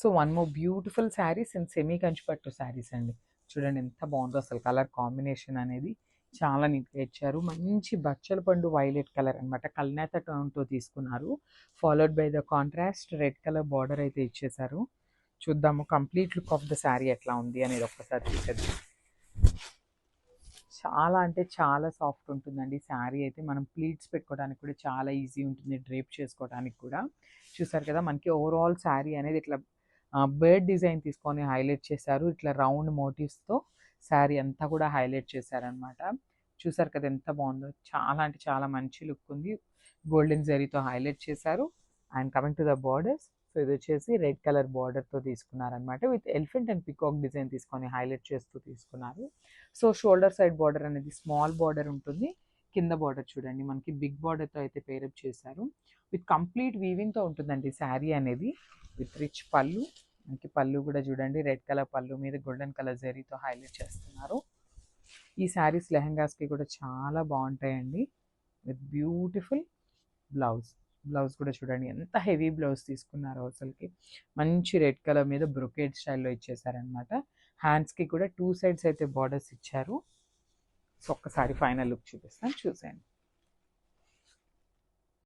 So one more beautiful saris and semi కంచిపట్టు శారీస్ అండి. చూడండి ఎంత బాగుందో అసలు కలర్ కాంబినేషన్ అనేది చాలా నీట్గా ఇచ్చారు. మంచి బచ్చల పండు వైలెట్ కలర్ అనమాట, కల్నేత టోన్తో తీసుకున్నారు. Followed by the contrast red colour border అయితే ఇచ్చేసారు. చూద్దాము complete look of the sari ఎట్లా ఉంది అనేది ఒక్కసారి చూసేద్దాం. చాలా అంటే చాలా సాఫ్ట్ ఉంటుందండి శారీ అయితే. మనం ప్లీట్స్ పెట్టుకోవడానికి కూడా చాలా ఈజీ ఉంటుంది, డ్రేప్ చేసుకోవడానికి కూడా. చూసారు కదా మనకి ఓవరాల్ శారీ అనేది ఇట్లా బర్డ్ డిజైన్ తీసుకొని హైలైట్ చేశారు. ఇట్లా రౌండ్ మోటివ్స్తో శారీ అంతా కూడా హైలైట్ చేశారనమాట. చూసారు కదా ఎంత బాగుందో, చాలా అంటే చాలా మంచి లుక్ ఉంది. గోల్డెన్ జరీతో హైలైట్ చేశారు. And coming to the borders, so ఇది వచ్చేసి రెడ్ కలర్ బార్డర్తో తీసుకున్నారనమాట. With elephant and peacock design తీసుకొని హైలైట్ చేస్తూ తీసుకున్నారు. సో షోల్డర్ సైడ్ బార్డర్ అనేది స్మాల్ బార్డర్ ఉంటుంది. కింద బార్డర్ చూడండి మనకి బిగ్ బార్డర్తో అయితే పేరప్ చేశారు. విత్ కంప్లీట్ వీవింగ్తో ఉంటుందండి శారీ అనేది. విత్ రిచ్ పళ్ళు, మనకి పళ్ళు కూడా చూడండి రెడ్ కలర్ పళ్ళు మీద గోల్డెన్ కలర్ జరీతో హైలైట్ చేస్తున్నారు. ఈ శారీస్ లెహంగాస్కి కూడా చాలా బాగుంటాయండి. With beautiful blouse. బ్లౌజ్ కూడా చూడండి ఎంత హెవీ బ్లౌజ్ తీసుకున్నారో అసలుకి. మంచి రెడ్ కలర్ మీద బ్రొకేడ్ స్టైల్లో ఇచ్చేసారనమాట. హ్యాండ్స్కి కూడా టూ సైడ్స్ అయితే బార్డర్స్ ఇచ్చారు. సో ఒక్కసారి ఫైనల్ లుక్ చూపిస్తాను, చూసేయండి.